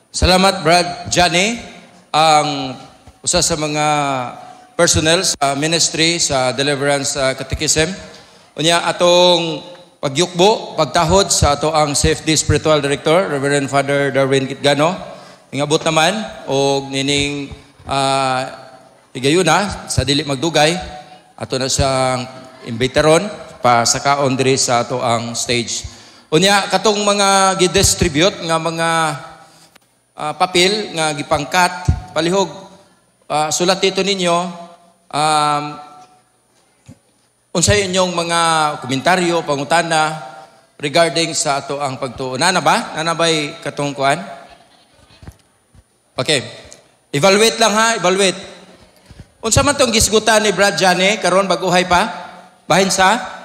Salamat, Brad Johnny, ang usa sa mga personnel sa ministry sa Deliverance Catechism. Unya atong pagyukbo, pagtahod sa ato ang Safety Spiritual Director, Reverend Father Darwin Kitgano. Ingabot naman og nining higayuna sa dili magdugay, ato na siyang imbitaron pa sa kaon diri sa ato ang stage. Unya katong mga gidistribute nga mga papel nga gipangkat palihog sulat dito ninyo unsay inyong mga komentaryo pangutana regarding sa ato ang pagtuo. Nana ba? Nana ba'y katong kuan? Okay. Evaluate lang ha, evaluate. Unsa man tong gisgutan ni Brad Johnny karon baguhay pa? Bahin sa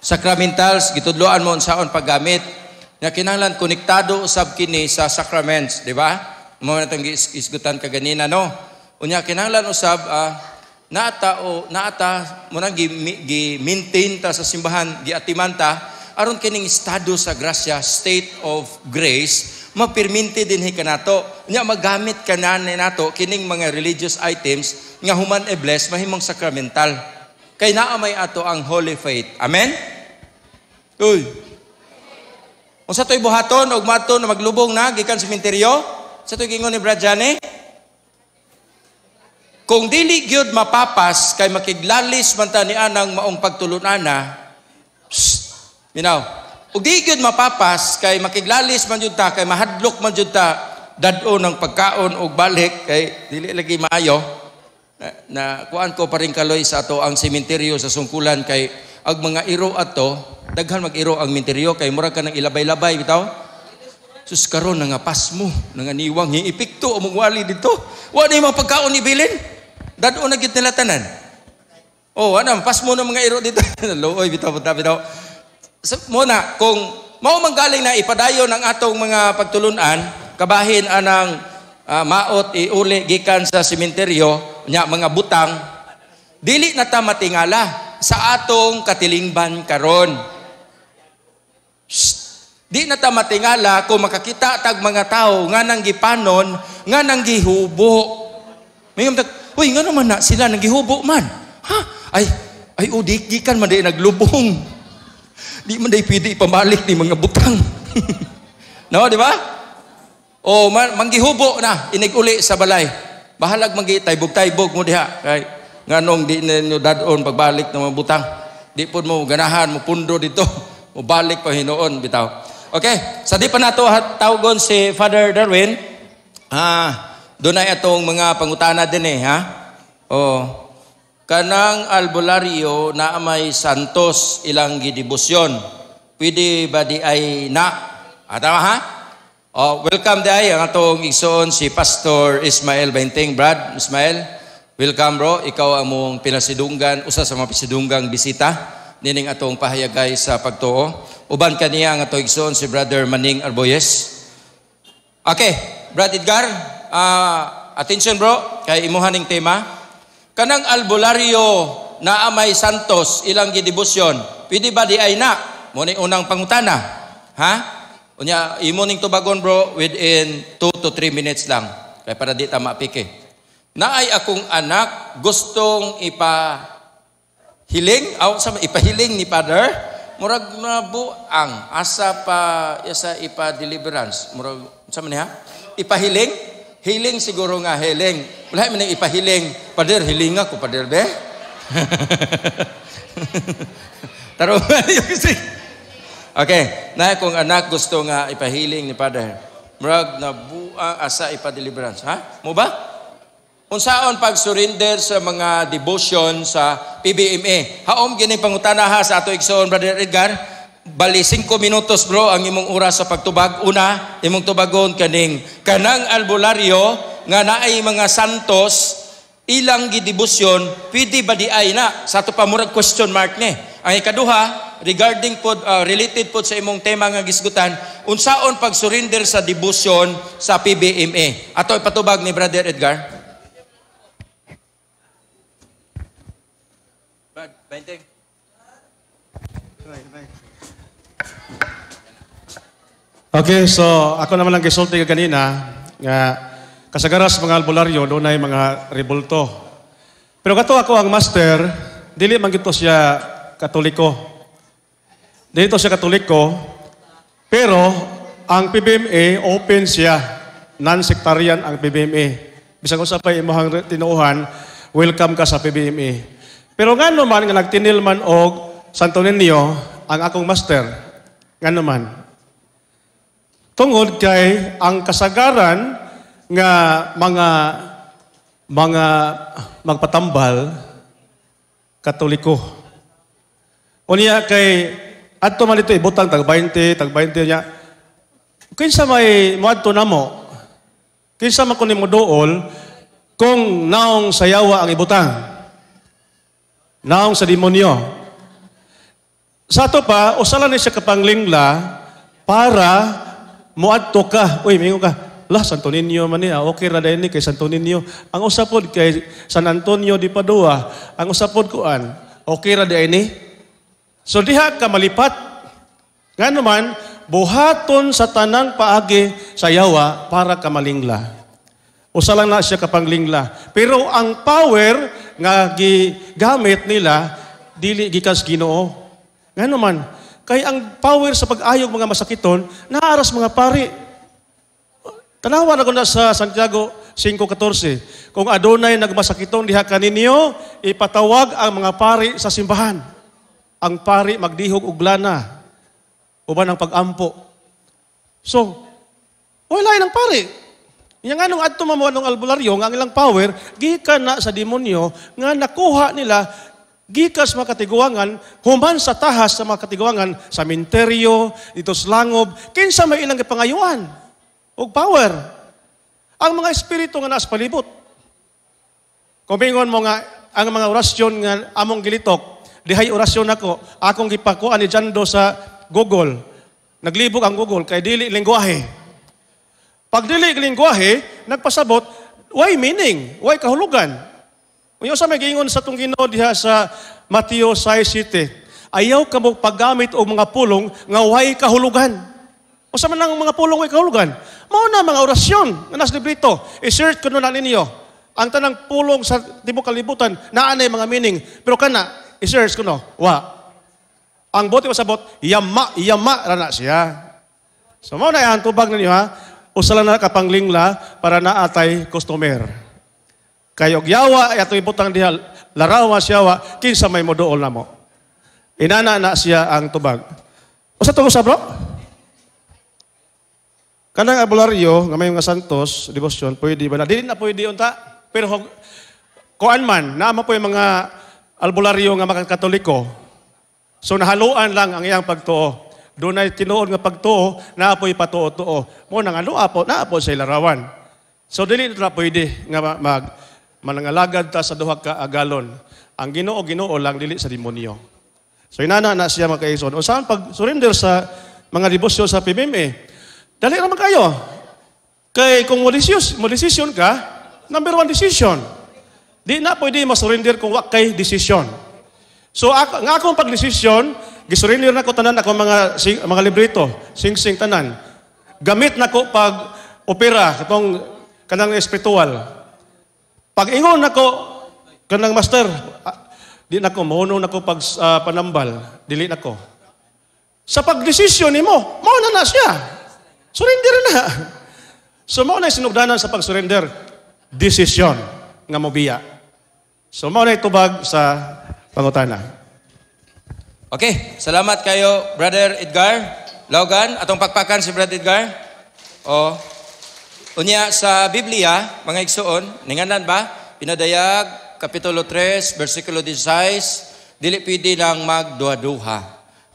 sacramentals, gitudloan mo unsaon paggamit. Nga kinahanglan konektado usab kini sa sacraments, di ba? Mo na tong isgutan kaganina no. Unya kinahanglan usab naata mo nang gi-maintain ta sa simbahan, giatimanta aron kining estado sa grasya, state of grace, mapirminti dinhi kanato. Unya magamit kanan nato kining mga religious items nga human e-bless mahimong sacramental. Kay naa may ato ang holy faith. Amen. Uy. Kung sa to'y buhaton o maton na maglubong na, gikan sa sementeryo, sa to'y gingon ni Brad Johnny, kung dili gyud mapapas, kay makiglalis man ta ni anang maong pagtulunana, ug di gyud mapapas, kay makiglalis man jud ta, kay mahadlok man jud ta, dad-o ng pagkaon o balik, kay dili lagi maayo, na kuan ko pa rin kaloy sa ato ang sementeryo sa sungkulan, kay ag mga iro ato, daghan mag-iro ang minteryo kay murag ka nang ilabay-labay bitaw. Sus karon nga pasmo, nga niwang hiipikto o mugwali dito. Wa na mga pagkaon ni bilin. Dad-o na gid nila tanan. Oh, ana pasmo ng mga iro dito. Looy bitaw. So, muna kung mao manggaling na ipadayon ang atong mga pagtulunan, kabahin anang maot iuli gikan sa sementeryo nya mga butang, dili na ta matingala sa atong katilingban karon. Di na ta matingala kung makakita tag mga tao nga nang gipanon, nga nang gihubo. Mayong uy, nga naman na sila nang gihubo man. Ha? Ay udik gikan man di naglubong. Di man day pwede ipamalik ni mga butang. No, di ba? O manggihubo na inig-uli sa balay. Bahalag mangitaybog-taybog mo diha kay nganong di ninyo dadon pagbalik ng mga butang. Di po mo ganahan mo pundo dito. Mo balik pa hinoon bitaw. Okay, sa di pa nato tawgon si Father Darwin. Dunay atong mga pangutana din ha. Oh. Kanang albularyo na may santos ilang gidibusyon. Pwede ba di ay na? Tama ha? Oh, welcome day ang atong igsoon si Pastor Ismael Bainting. Brad Ismael, welcome bro. Ikaw among pinasidunggan, usa sa mga pisidunggang bisita nining atong pahayagay sa pagtuo. Uban kaniya ang atong igsoon si Brother Manning Arboyes. Okay, Brad Edgar, attention bro, kay imuhaning tema. Kanang albularyo na amay santos ilang gidibusyon, pwede ba di ay na? Mo ni unang pangutana. Ha? Unya imo ning tubagon bro within 2 to 3 minutes lang. Kay para di ta mapike. Naay akong anak gustong ipahiling ni Father, murag nabuang asa pa isa ipa-deliverance. Murag sa man ha? Ipahiling? Hiling siguro nga hiling. Wala man ning ipahiling. Father, hiling ako, Father be. Taro kasi. Okay, na akong anak gusto nga ipahiling ni Father. Murag nabuang asa ipa-deliverance, ha? Mo ba? Unsaon pag-surrender sa mga devotion sa PBMA? Haom gini pangutana ha sa ato igsoon Brother Edgar. Bali 5 minutos bro ang imong oras sa pagtubag. Una, imong tubagon kanang albularyo nga naay mga santos ilang gidibusyon, pwede ba di ay na? Sa ato pa murag question mark ni. Ang ikaduha, regarding pod related pod sa imong tema nga gisgutan, unsaon pag-surrender sa devotion sa PBMA? Ato ipatubag ni Brother Edgar. Bye. Okay, so ako naman lang gisulti ka kanina nga kasagaras mga albularyo doon ay mga rebulto. Pero kato ako ang master, dili man gito siya Katoliko. Dito siya Katoliko, pero ang PBMA open siya, non-sectarian ang PBMA. Bisag usapay imong tinuuhan, welcome ka sa PBMA. Pero ngano man nga nagtinil man og Santo Niño ang akong master, ngano man. Tungod kay ang kasagaran nga mga magpatambal Katoliko. Unya kay adto man dito ibutang tag 20 niya. Kinsa may moadto namo? Kinsa man kunin mo dool kung naong sayawa ang ibutang? Naong sa demonyo. Sa ato pa, usala ni siya kapanglingla para muadto ka. Uy, mingo ka. Lah, Santo Niño man niya. Okay ra dahil ni kay Santo Niño. Ang usapod kay San Antonio di Padua. Ang usapod kuan. Okay ra dahil ni. So diha ka malipat. Nga naman, buhaton sa tanang paagi sa yawa para ka malingla. Usa lang na siya kapanglingla. Pero ang power nga gigamit nila, dili gikas Ginoo. Nga naman, kay ang power sa pag-ayog mga masakiton, naaras mga pari. Tanawan ako na sa Santiago 5:14. Kung adunay nagmasakiton diha kaninyo, ipatawag ang mga pari sa simbahan. Ang pari magdihog og lana. Uban ang pag-ampo. So, wala ng pari. Yang anong adto mamuanong albularyo, nga ang ilang power, gikan na sa demonyo, nga nakuha nila gikas mga katiguangan, human sa tahas sa mga katiguangan, sa minteryo, dito sa langob, kinsa may ilang pangayuan o power. Ang mga espiritu nga nas palibot. Kung bingon mo nga, ang mga orasyon nga among gilitok, dihay orasyon ako, akong gipakuan ni Jando sa Google. Naglibog ang Google, kay dili lingwahe. Pag dili lingwahe, nagpasabot, why meaning? Why kahulugan? Kung sa may gingon sa itong Ginoo diha sa Mateo 6:7, ayaw ka mo paggamit og mga pulong nga way kahulugan. O sa man ang mga pulong way kahulugan? Mao na mga orasyon nga nas librito. I-search kuno na ninyo. Ang tanang pulong sa tibuok kalibutan naa nay mga meaning. Pero kana i-search kuno, wa. Ang bote masabot, yama ra na siya. So mao na ang tubag ninyo ha. Usa lang na kapanglingla para naatay customer. Kayog yawa, ato ibutang diha, larawa siyawa, kinsa may modool na mo. Inana na siya ang tubag. O sa tungo sa bro? Kanang albularyo, nga may mga santos, devotion, pwede ba na? Dili na pwede unta. Pero kuan man, naama po yung mga albularyo nga mga Katoliko. So nahaluan lang ang iyang pagtuo. Doon ay tinuod nga pagtuo, naapoy patuo-tuo. Mo nang ano apo, naapo sa ilarawan. So dili na pwede nga manangalagad ta sa duha ka agalon. Ang Ginoo lang dili sa demonyo. So inana na siya makaison. O saan pag surrender sa mga debosyon sa PBMA? Dali naman kayo. Kay kung mo decision ka, number 1 decision. Di na pwede ma-surrender kung wa kay decision. So nga akong pag-decision, gisurrender na ko tanan ako mga librito, sing-sing tanan. Gamit na ko pag opera katong kanang espiritual. Pag ingon nako kanang master, di nako mahuno nako pag panambal, dili nako. Sa pagdesisyon nimo, mao na siya. Surrender na. So mao na sinugdanan sa pag-surrender, decision nga mobiya. So mao na itubag sa pangutana. Okay, salamat kayo Brother Edgar. Logan, atong pakpakan si Brother Edgar. O unya sa Biblia, mga igsoon, ninganan ba? Pinadayag, Kapitulo 3, versikulo 16, dili pwede nang magduha-duha.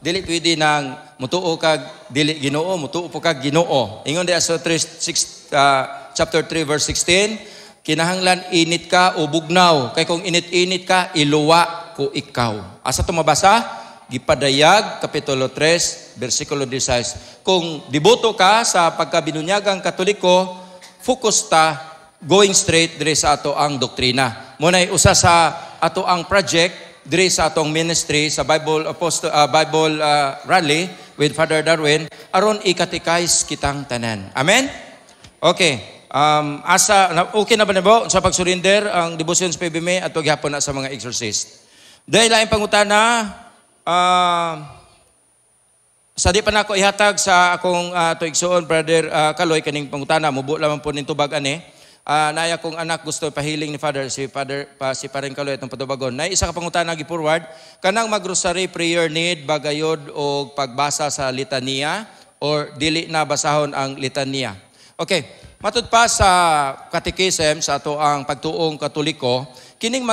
Dili pwede nang mutuo kag dili Ginoo, mutuo po kag Ginoo. Ingon di sa chapter 3, verse 16, kinahanglan init ka o bugnaw. Kay kung init-init ka, iluwa ko ikaw. Asa ito mabasa? Gipadayag, Kapitulo 3, versikulo 16. Kung diboto ka sa pagkabinunyagang Katoliko, focus ta going straight dire sa ato ang doktrina. Munay usa sa ato ang project dire sa atong ministry sa Bible Rally with Father Darwin aron ikatikais kitang tanan. Amen? Okay. Okay na ba na po sa pag-surrender ang devotion sa PBM at paghapon na sa mga exorcist? Dahil laing pangutana, sa di pa na ako ihatag sa akong tuigsoon, Brother Kaloy, kaning pangutana, mubo lamang po nito bag ani. Naya kong anak gusto pahiling ni Father, si Paring Kaloy itong patubagon. Na isa ka pangutana gi-forward, kanang mag-rosary prayer need, bagayod o pagbasa sa litania or dili na basahon ang litania. Okay, matud pa sa catechism sa ato ang pagtuong Katoliko, kining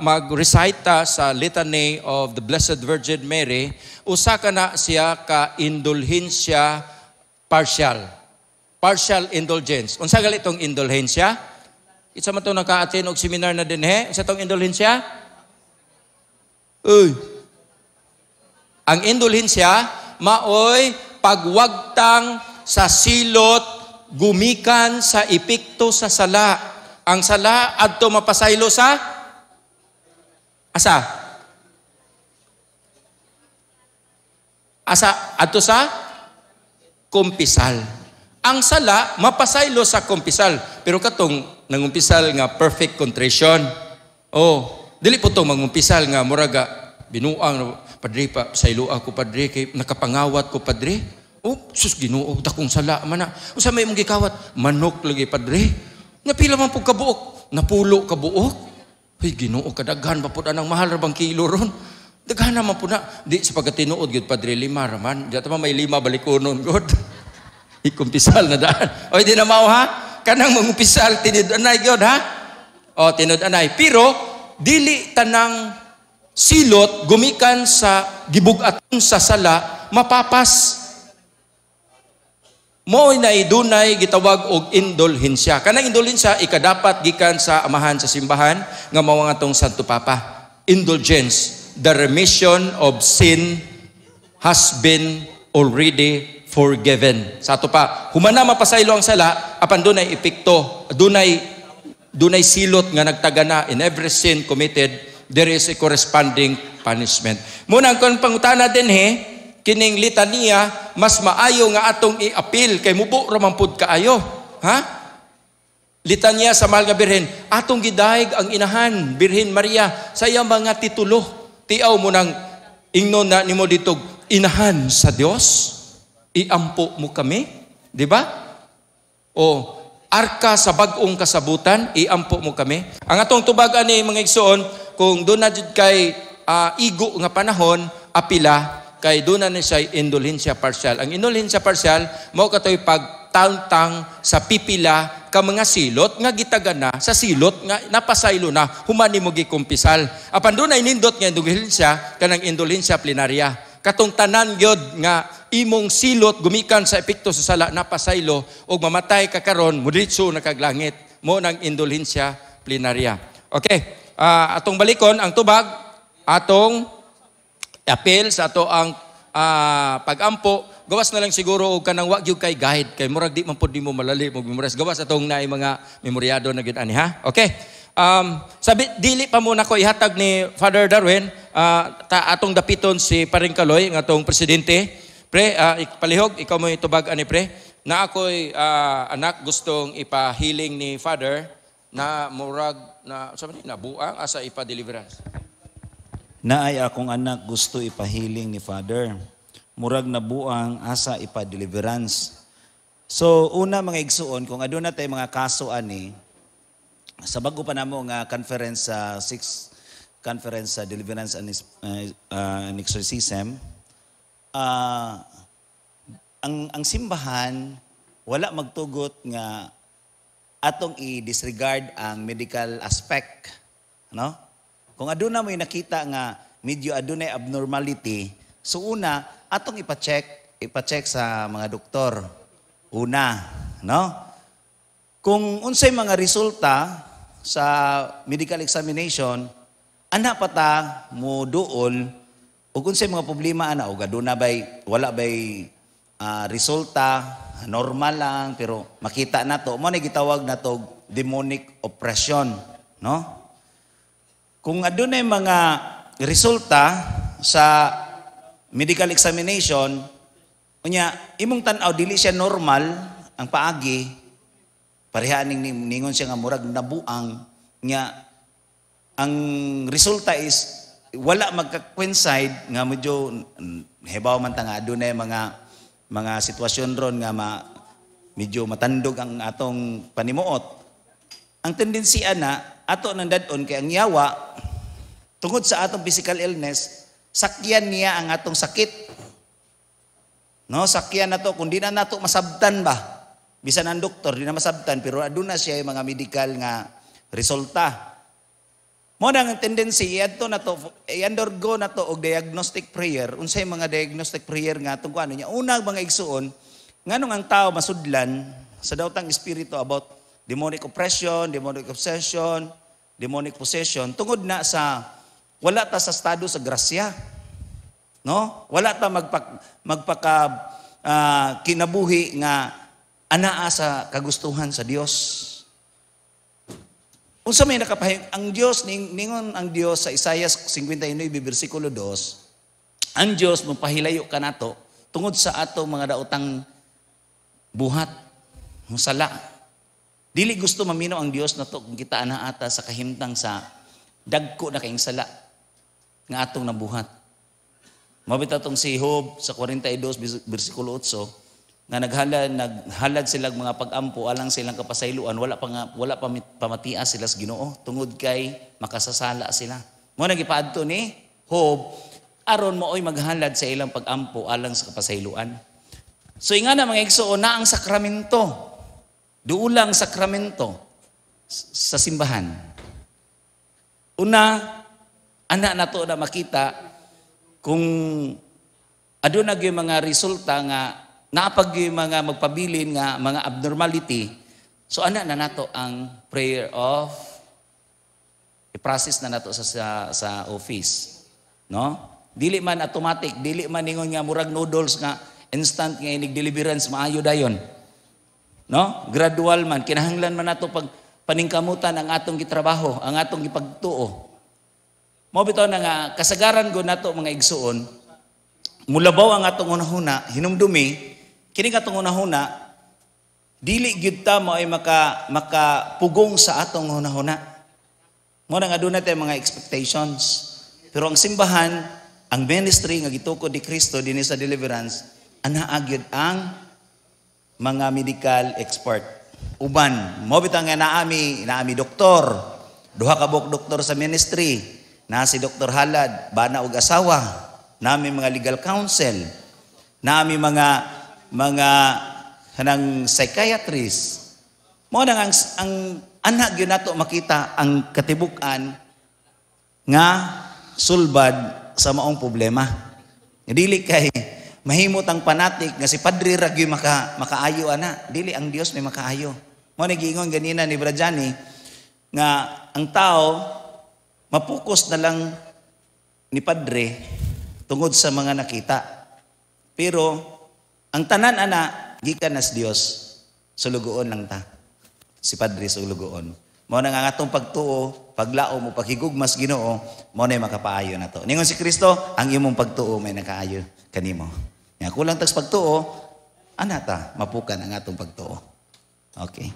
mag-recite sa Litany of the Blessed Virgin Mary, usa ka na siya ka indulhensya partial. Partial indulgence. Unsa gali itong indulhensya? Isa man itong naka-attend og seminar na din Unsa itong indulhensya? Uy. Ang indulhensya, maoy pagwagtang sa silot gumikan sa epekto sa sala. Ang sala adto mapasaylo sa asa? Adto sa kumpisal. Ang sala mapasaylo sa kumpisal, pero katong nangumpisal nga perfect contrition. Dili po tong mangumpisal nga muraga binuang padre pa saylo ako padre kay nakapangawat ko padre. Sus Ginoo, dakong sala man na. Usa may mong gikawat, manok lagi padre. Napila man pug kabuok, napulo kabuok. Ay Ginoo, kadaghan pa pud anang mahal ra bang kilo ron. Daghan naman po na. Di sa pagkatinuod gud padre 5 raman. Di ta may 5 balikonon god. Ikumpisal na daan. Di na mao ha? Kanang mangumpisal tinid-anay gyud ha? Tinid-anay. Pero dili tanang silot gumikan sa gibug-aton sa sala mapapas. Mo'y naidunay gitawag og indulhensya. Kanang indulhensya ikadapat gikan sa amahan sa simbahan nga mao nga tong Santo Papa. Indulgence, the remission of sin has been already forgiven. Sa ato pa, humana mapasaylo ang sala, apan dunay epekto, dunay silot nga nagtagana in every sin committed, there is a corresponding punishment. Muna ang pangutana din kining litania, mas maayo nga atong i-appeal kay mubo raman pud kaayo. Ha? Litania sa mahal nga birhen, atong gidayeg ang inahan, Birhen Maria, sa iyang mga titulo. Tiaw mo nang ingnon na nimo dito, inahan sa Dios. Iampo mo kami, di ba? Arka sa bag-ong kasabutan, iampo mo kami. Ang atong tubag ani mga igsoon, kung doon na kay igo nga panahon, apila, kay doon na siya indulhensya partial. Ang indulhensya partial, mao katoy pagtangtang sa pipila ka mga silot nga gitagana sa silot nga napasaylo na humani mo gikumpisal. Apan doon na inindot nga indulhensya kanang indulhensya plenaria. Katong tanan gyud nga imong silot gumikan sa epekto sa sala napasaylo og mamatay ka karon mudiretso na kag langit, mo nang indulhensya plenaria. Okay, atong balikon ang tubag atong appeal sa ato ang pagampo. Gawas na lang siguro og kanang wa gyud kay guide kay murag di man pud nimo malali mo memorize. Gawas atong naay mga memoryado na gyud ani ha. Okay. Sabi dili pa muna ko ihatag ni Father Darwin atong dapiton si Paring Kaloy ng atong presidente. Pre, palihog ikaw mo itubag ani pre na ako'y anak gustong ipahiling ni Father na murag na sabi ni nabuang asa ipa-deliverance. Naay akong anak gusto ipahiling ni Father. Murag nabuang asa ipa-deliverance. So una mga igsuon kung aduna tay mga kaso ani sa bago pa namo nga conference sa 6th conference sa deliverance and exorcism, ang simbahan wala magtugot nga atong i-disregard ang medical aspect, no? Kung aduna mo nakita nga medyo adunay abnormality, so una atong ipa-check sa mga doktor. Una, no? Kung unsay mga resulta sa medical examination, ana pa ta mo duol ug unsay mga problema ana ug aduna bay wala bay resulta normal lang pero makita nato mo ni gitawag nato demonic oppression, no? Kung adunay mga resulta sa medical examination, unya imong tan-aw dili siya normal ang paagi, pareha ningon siya nga murag nabuang nya ang resulta is wala magka-coincide nga medyo hebaw man ta nga adunay mga sitwasyon ron nga medyo matandog ang atong panimuot. Ang tendensiya na ato nang dadon kay ang yawa tungod sa atong physical illness, sakyan niya ang atong sakit. No, sakyan na to kung di na nato masabtan ba. Bisan ang doktor di na masabtan pero aduna siya yung mga medical nga resulta. Mo nang tendency iadto na to i-undergo na to og diagnostic prayer. Unsay mga diagnostic prayer nga tungkol ano niya. Unang mga igsuon nganong ang tao masudlan sa daotang espiritu about demonic oppression, demonic obsession, demonic possession tungod na sa wala ta sa estado sa grasya. No? Wala ta kinabuhi nga anaa sa kagustuhan sa Dios. Unsa may nakapahing ang Dios ningon ang Dios sa Isaiah 59 bersikulo 2, ang Dios mapahilayo kanato tungod sa ato mga daotang buhat, sala. Dili gusto mamino ang Dios nato kung kita ana ata sa kahimtang sa dagko na kaing sala nga atong nabuhat. Mabita tong si Job sa 42 bersikulo 8 nga naghalad sila mga pag-ampo alang silang kapasayloan wala pa pamatias sila sa Ginoo tungod kay makasasala sila. Mo nagipaadto ni Job aron mooy maghalad sa ilang pag-ampo alang sa kapasayloan. So ingana mga igsuon na ang sakramento. Duulang sakramento sa simbahan. Una, ana nato na makita kung aduna gyud mga resulta nga napag yung mga magpabilin nga mga abnormality, so ana na nato ang prayer of i-process na nato sa office. No? Dili man automatic, dili man ningon nga murag noodles nga instant nga inig deliverance maayo dayon. No? Gradual man, kinahanglan man nato pag paningkamutan ang atong gitrabaho, ang atong gipagtuo. Mao bitaw na nga kasagaran go nato mga igsuon, mulabaw ang atong unahuna, hinumdumi, kini atong unahuna, dili gyud ta mao ay makapugong sa atong unahuna. Mo nang aduna tay mga expectations. Pero ang simbahan, ang ministry nga gitukod ni Kristo dinhi sa deliverance, anaa gyud ang mga medical expert. Uban, mo bitaw nga naami doktor, duha ka buok doktor sa ministry. Na si Dr. Halad, bana og asawa, nami mga legal counsel, nami mga hanang psychiatrist. Mo nang ang anak gyud nato makita ang katibuk-an nga sulbad sa maong problema. Dili kay mahimot ang panatik nga si padre ra gyud makaayo ana, dili ang Dios may makaayo. Mo nagiingon ganina ni Brajani nga ang tao mapokus na lang ni Padre tungod sa mga nakita. Pero ang tanan ana gikan nas Dios, sulugoon lang ta. Si Padre sulugoon. Mao na nga atong pagtuo, paglao mo paghigugmas Ginoo, mao na makapaayo nato. Ningon si Kristo, ang imong pagtuo may nakaayo kanimo. Nya kulang tags pagtuo, ana ta mapukan ang atong pagtuo. Okay.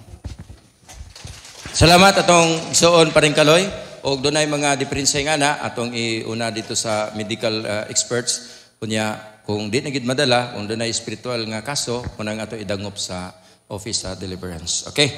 Salamat atong suon paring Kaloy. O dunay mga diferensya nga na atong iuna dito sa medical experts kunya kung di na gid madala kung dunay spiritual nga kaso kunang ato idangop sa office sa deliverance. Okay?